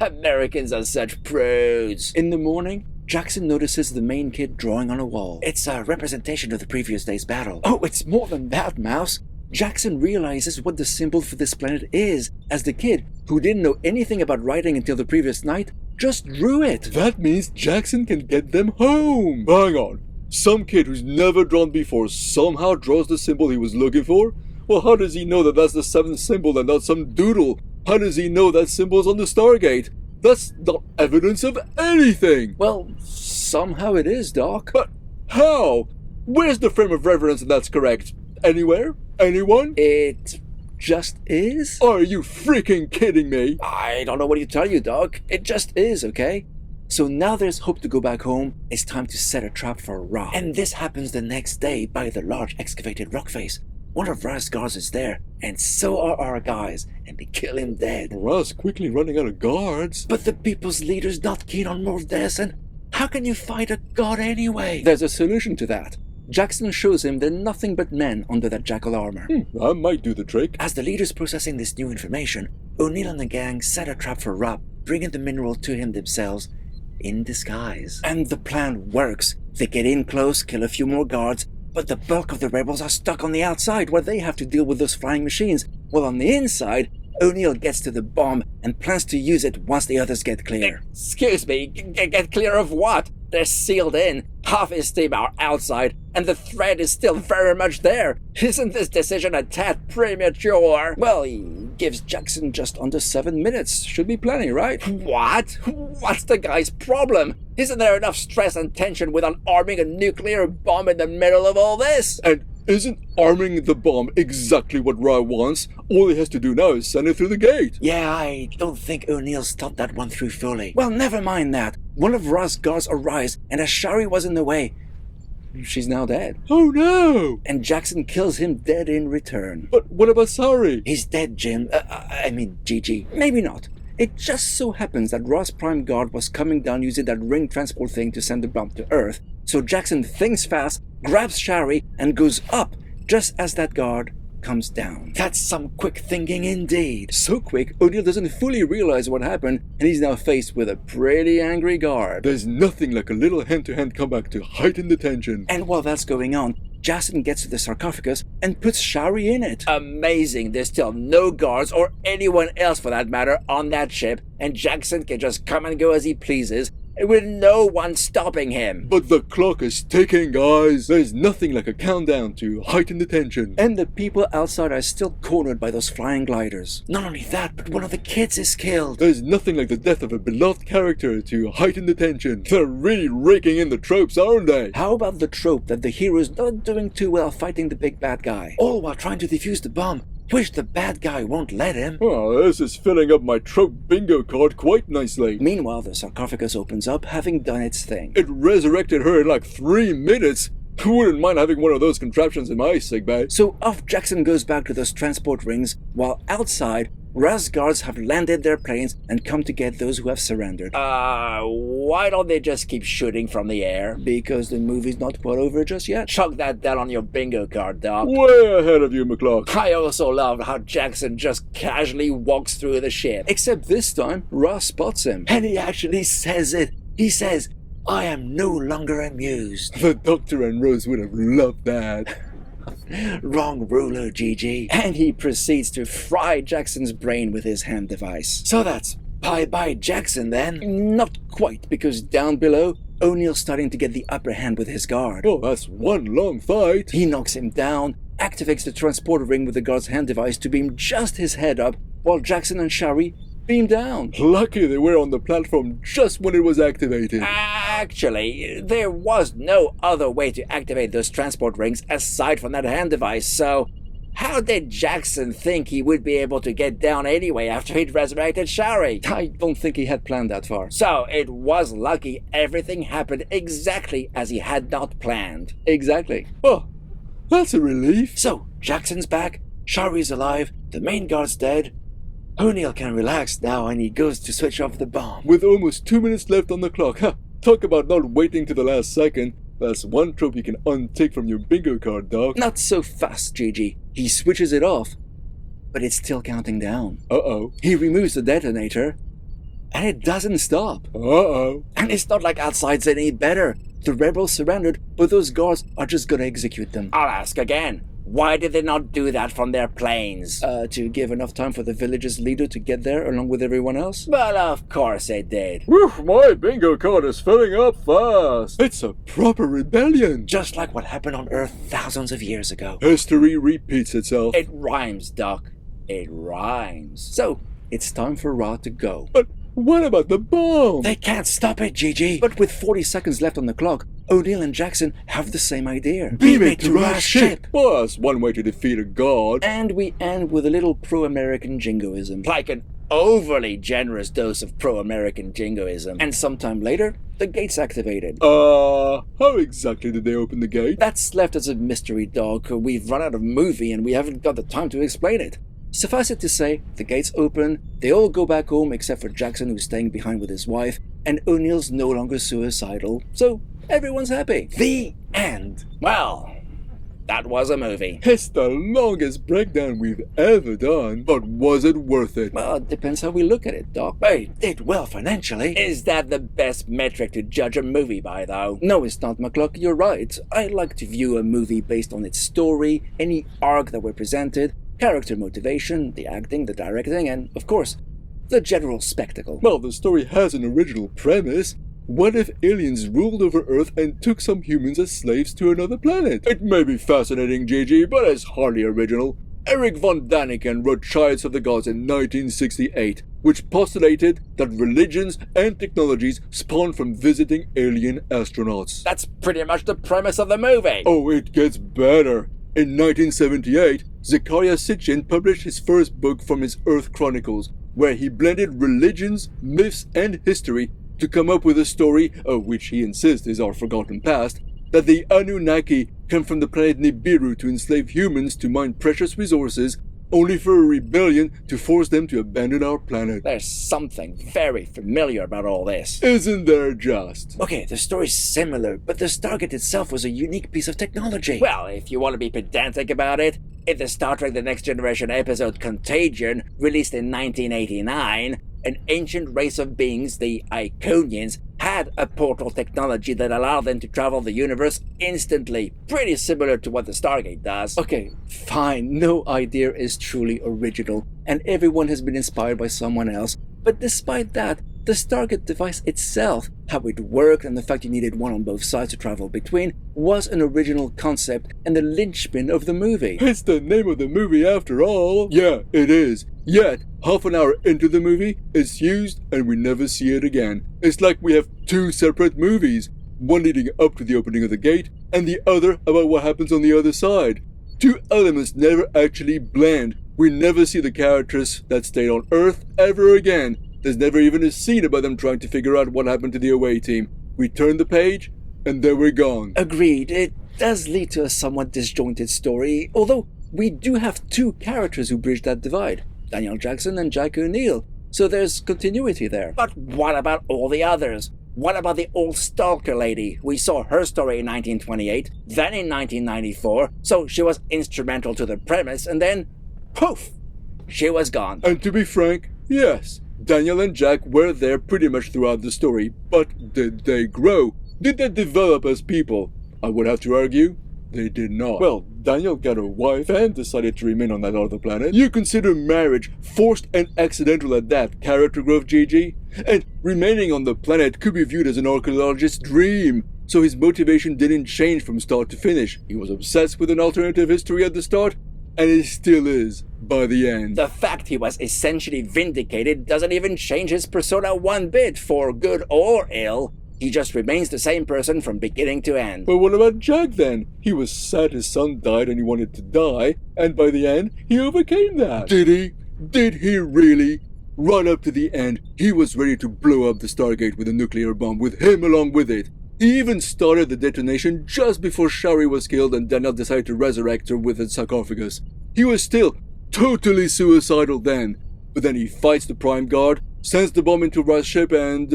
Americans are such prudes. In the morning, Jackson notices the main kid drawing on a wall. It's a representation of the previous day's battle. Oh, it's more than that, Mouse. Jackson realizes what the symbol for this planet is, as the kid, who didn't know anything about writing until the previous night, just drew it. That means Jackson can get them home. Hang on. Some kid who's never drawn before somehow draws the symbol he was looking for? Well, how does he know that that's the 7th symbol and not some doodle? How does he know that symbol's on the Stargate? That's not evidence of anything! Well, somehow it is, Doc. But how? Where's the frame of reference that's correct? Anywhere? Anyone? It just is? Are you freaking kidding me? I don't know what to tell you, Doc. It just is, okay? So now there's hope to go back home. It's time to set a trap for Ra. And this happens the next day by the large excavated rock face. One of Ra's guards is there, and so are our guys, and they kill him dead. Ra's quickly running out of guards. But the people's leader's not keen on more of this, and how can you fight a god anyway? There's a solution to that. Jackson shows him they're nothing but men under that jackal armor. That might do the trick. As the leader's processing this new information, O'Neill and the gang set a trap for Ra, bringing the mineral to him themselves in disguise. And the plan works. They get in close, kill a few more guards, but the bulk of the rebels are stuck on the outside where they have to deal with those flying machines, while on the inside, O'Neill gets to the bomb and plans to use it once the others get clear. Excuse me, get clear of what? They're sealed in. Half his team are outside, and the threat is still very much there. Isn't this decision a tad premature? Well, he gives Jackson just under 7 minutes. Should be plenty, right? What? What's the guy's problem? Isn't there enough stress and tension without arming a nuclear bomb in the middle of all this? And isn't arming the bomb exactly what Ra wants? All he has to do now is send it through the gate. Yeah, I don't think O'Neill's thought that one through fully. Well, never mind that. One of Ra's guards arrives, and as Shari was in the way, she's now dead. Oh no! And Jackson kills him dead in return. But what about Sari? He's dead, Jim. Gigi. Maybe not. It just so happens that Ra's prime guard was coming down using that ring transport thing to send the bomb to Earth, so Jackson thinks fast, grabs Shari, and goes up just as that guard comes down. That's some quick thinking indeed. So quick, O'Neill doesn't fully realize what happened, and he's now faced with a pretty angry guard. There's nothing like a little hand-to-hand comeback to heighten the tension. And while that's going on, Jackson gets to the sarcophagus and puts Shari in it. Amazing, there's still no guards, or anyone else for that matter, on that ship, and Jackson can just come and go as he pleases, with no one stopping him. But the clock is ticking, guys. There's nothing like a countdown to heighten the tension. And the people outside are still cornered by those flying gliders. Not only that, but one of the kids is killed. There's nothing like the death of a beloved character to heighten the tension. They're really raking in the tropes, aren't they? How about the trope that the hero's not doing too well fighting the big bad guy, all while trying to defuse the bomb, which the bad guy won't let him? Oh, this is filling up my trope bingo card quite nicely. Meanwhile, the sarcophagus opens up, having done its thing. It resurrected her in like 3 minutes. Who wouldn't mind having one of those contraptions in my sick bay? So off Jackson goes back to those transport rings, while outside, Ra's guards have landed their planes and come to get those who have surrendered. Why don't they just keep shooting from the air? Because the movie's not quite over just yet. Chuck that down on your bingo card, Doc. Way ahead of you, McCluck. I also love how Jackson just casually walks through the ship. Except this time, Ra spots him. And he actually says it. He says, "I am no longer amused." The Doctor and Rose would have loved that. Wrong ruler, Gigi. And he proceeds to fry Jackson's brain with his hand device. So that's bye-bye Jackson then? Not quite, because down below, O'Neill's starting to get the upper hand with his guard. Oh, that's one long fight. He knocks him down, activates the transporter ring with the guard's hand device to beam just his head up, while Jackson and Shari beam down. Lucky they were on the platform just when it was activated. Actually, there was no other way to activate those transport rings aside from that hand device, so how did Jackson think he would be able to get down anyway after he'd resurrected Shari? I don't think he had planned that far. So it was lucky everything happened exactly as he had not planned. Exactly. Oh, that's a relief. So, Jackson's back, Shari's alive, the main guard's dead. O'Neill can relax now and he goes to switch off the bomb. With almost 2 minutes left on the clock. Talk about not waiting to the last second. That's one trope you can untick from your bingo card, Doc. Not so fast, Gigi. He switches it off, but it's still counting down. Uh-oh. He removes the detonator, and it doesn't stop. Uh-oh. And it's not like outside's any better. The rebels surrendered, but those guards are just gonna execute them. I'll ask again. Why did they not do that from their planes? To give enough time for the village's leader to get there along with everyone else? Well, of course they did. Whew, my bingo card is filling up fast. It's a proper rebellion. Just like what happened on Earth thousands of years ago. History repeats itself. It rhymes, Doc. It rhymes. So, it's time for Ra to go. But what about the bomb? They can't stop it, Gigi. But with 40 seconds left on the clock, O'Neill and Jackson have the same idea. Beam it to Ra's ship. Well, that's one way to defeat a god. And we end with a little pro-American jingoism. Like an overly generous dose of pro-American jingoism. And sometime later, the gate's activated. How exactly did they open the gate? That's left as a mystery, Dog. We've run out of movie and we haven't got the time to explain it. Suffice it to say, the gates open, they all go back home except for Jackson, who's staying behind with his wife, and O'Neill's no longer suicidal, so everyone's happy. The end. Well, that was a movie. It's the longest breakdown we've ever done, but was it worth it? Well, it depends how we look at it, Doc. Hey, did well financially. Is that the best metric to judge a movie by, though? No, it's not, McCluck. You're right. I like to view a movie based on its story, any arc that we're presented, character motivation, the acting, the directing, and, of course, the general spectacle. Well, the story has an original premise. What if aliens ruled over Earth and took some humans as slaves to another planet? It may be fascinating, Gigi, but it's hardly original. Eric von Daniken wrote Childs of the Gods in 1968, which postulated that religions and technologies spawn from visiting alien astronauts. That's pretty much the premise of the movie. Oh, it gets better. In 1978, Zecharia Sitchin published his first book from his Earth Chronicles, where he blended religions, myths, and history to come up with a story, of which he insists is our forgotten past, that the Anunnaki come from the planet Nibiru to enslave humans to mine precious resources, only for a rebellion to force them to abandon our planet. There's something very familiar about all this. Isn't there just? Okay, the story's similar, but the Stargate itself was a unique piece of technology. Well, if you want to be pedantic about it, in the Star Trek The Next Generation episode Contagion, released in 1989, an ancient race of beings, the Iconians, had a portal technology that allowed them to travel the universe instantly, pretty similar to what the Stargate does. Okay, fine, no idea is truly original, and everyone has been inspired by someone else, but despite that, the Stargate device itself, how it worked and the fact you needed one on both sides to travel between, was an original concept and the linchpin of the movie. It's the name of the movie after all. Yeah, it is. Yet, half an hour into the movie, it's used and we never see it again. It's like we have two separate movies, one leading up to the opening of the gate, and the other about what happens on the other side. Two elements never actually blend. We never see the characters that stayed on Earth ever again. There's never even a scene about them trying to figure out what happened to the away team. We turn the page, and then we're gone. Agreed, it does lead to a somewhat disjointed story, although we do have two characters who bridge that divide, Daniel Jackson and Jack O'Neill, so there's continuity there. But what about all the others? What about the old stalker lady? We saw her story in 1928, then in 1994, so she was instrumental to the premise, and then, poof, she was gone. And to be frank, yes, Daniel and Jack were there pretty much throughout the story, but did they grow? Did they develop as people? I would have to argue, they did not. Well, Daniel got a wife and decided to remain on that other planet. You consider marriage, forced and accidental at that, character growth, GG? And remaining on the planet could be viewed as an archaeologist's dream, so his motivation didn't change from start to finish. He was obsessed with an alternative history at the start, and he still is by the end. The fact he was essentially vindicated doesn't even change his persona one bit, for good or ill. He just remains the same person from beginning to end. But what about Jack then? He was sad his son died and he wanted to die, and by the end, he overcame that. Did he? Did he really? Right up to the end, he was ready to blow up the Stargate with a nuclear bomb, with him along with it. He even started the detonation just before Shari was killed and Daniel decided to resurrect her with a sarcophagus. He was still totally suicidal then, but then he fights the Prime Guard, sends the bomb into Ra's ship, and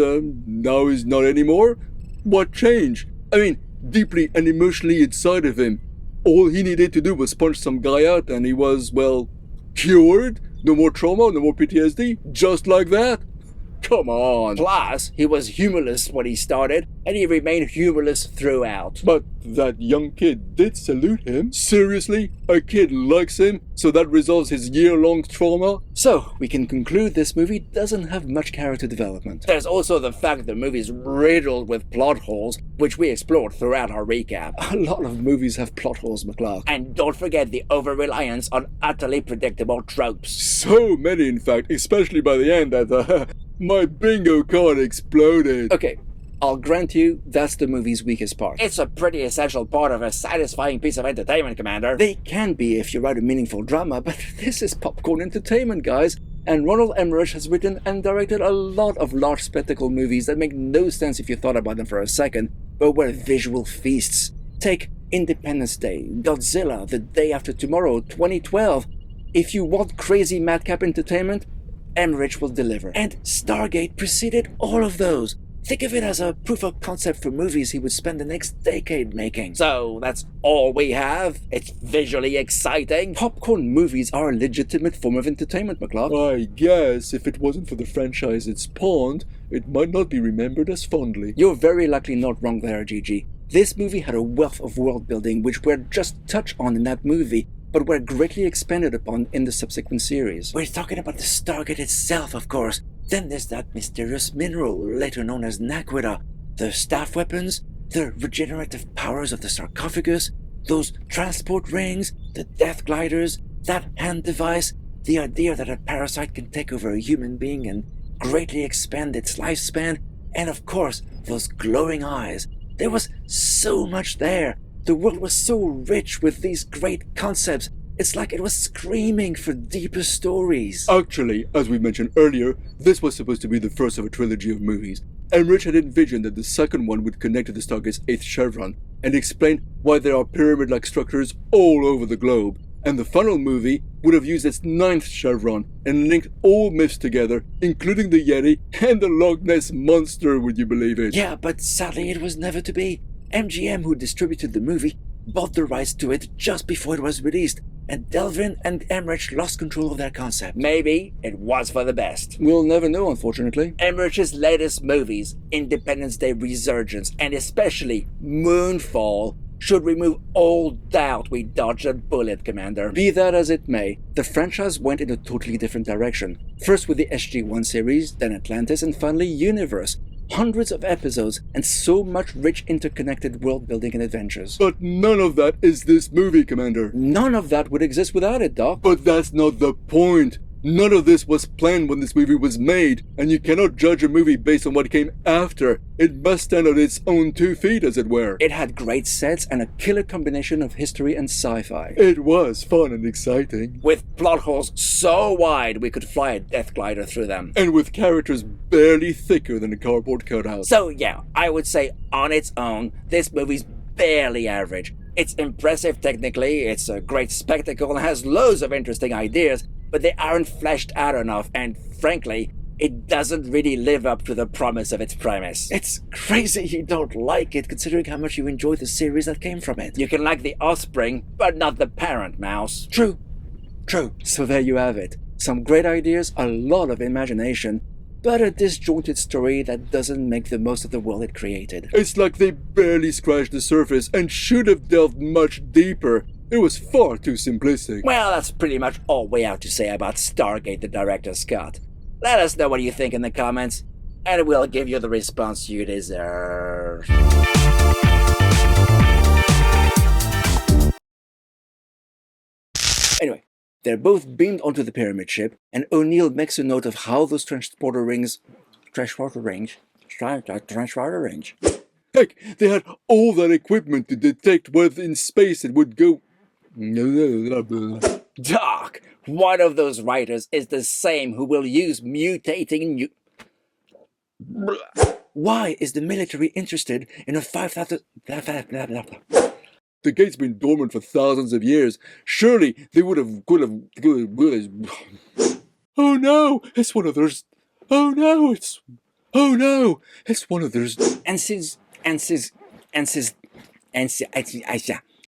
now he's not anymore? What changed? I mean, deeply and emotionally inside of him. All he needed to do was punch some guy out and he was, well, cured? No more trauma, no more PTSD? Just like that? Come on. Plus, he was humorless when he started, and he remained humorless throughout. But that young kid did salute him. Seriously? A kid likes him, so that resolves his year-long trauma? So, we can conclude this movie doesn't have much character development. There's also the fact the movie's riddled with plot holes, which we explored throughout our recap. A lot of movies have plot holes, McCluck. And don't forget the over-reliance on utterly predictable tropes. So many, in fact, especially by the end that my bingo card exploded. Okay, I'll grant you that's the movie's weakest part. It's a pretty essential part of a satisfying piece of entertainment, Commander. They can be if you write a meaningful drama, but this is popcorn entertainment, guys. And Ronald Emmerich has written and directed a lot of large spectacle movies that make no sense if you thought about them for a second, but were visual feasts. Take Independence Day, Godzilla, The Day After Tomorrow, 2012. If you want crazy madcap entertainment, Emmerich will deliver. And Stargate preceded all of those. Think of it as a proof of concept for movies he would spend the next decade making. So that's all we have? It's visually exciting? Popcorn movies are a legitimate form of entertainment, McCluck. I guess if it wasn't for the franchise it spawned, it might not be remembered as fondly. You're very likely not wrong there, Gigi. This movie had a wealth of world building which were just touched on in that movie, but were greatly expanded upon in the subsequent series. We're talking about the Stargate itself, of course. Then there's that mysterious mineral, later known as Naquita, the staff weapons, the regenerative powers of the sarcophagus, those transport rings, the death gliders, that hand device, the idea that a parasite can take over a human being and greatly expand its lifespan, and of course, those glowing eyes. There was so much there. The world was so rich with these great concepts. It's like it was screaming for deeper stories. Actually, as we mentioned earlier, this was supposed to be the first of a trilogy of movies. Emmerich had envisioned that the second one would connect to the Stargate's 8th chevron and explain why there are pyramid-like structures all over the globe. And the final movie would have used its 9th chevron and linked all myths together, including the Yeti and the Loch Ness Monster, would you believe it? Yeah, but sadly it was never to be. MGM, who distributed the movie, bought the rights to it just before it was released, and Delvin and Emmerich lost control of their concept. Maybe it was for the best. We'll never know, unfortunately. Emmerich's latest movies, Independence Day Resurgence, and especially Moonfall, should remove all doubt we dodged a bullet, Commander. Be that as it may, the franchise went in a totally different direction. First with the SG-1 series, then Atlantis, and finally Universe. Hundreds of episodes, and so much rich interconnected world building and adventures. But none of that is this movie, Commander. None of that would exist without it, Doc. But that's not the point. None of this was planned when this movie was made, and you cannot judge a movie based on what came after. It must stand on its own 2 feet, as it were. It had great sets and a killer combination of history and sci-fi. It was fun and exciting. With plot holes so wide we could fly a death glider through them. And with characters barely thicker than a cardboard cutout. So yeah, I would say on its own, this movie's barely average. It's impressive technically, it's a great spectacle and has loads of interesting ideas, but they aren't fleshed out enough, and frankly, it doesn't really live up to the promise of its premise. It's crazy you don't like it, considering how much you enjoy the series that came from it. You can like the offspring, but not the parent mouse. True. So there you have it. Some great ideas, a lot of imagination, but a disjointed story that doesn't make the most of the world it created. It's like they barely scratched the surface and should have delved much deeper. It was far too simplistic. Well, that's pretty much all we have to say about Stargate, the director's cut. Let us know what you think in the comments, and we'll give you the response you deserve. Anyway, they're both beamed onto the pyramid ship, and O'Neill makes a note of how those transporter rings... Heck, they had all that equipment to detect whether in space it would go... Doc, one of those writers is the same who will use mutating Why is the military interested in a 5,000... The gate's been dormant for thousands of years. Surely they could have... Oh no, it's one of those... Oh no, it's one of those...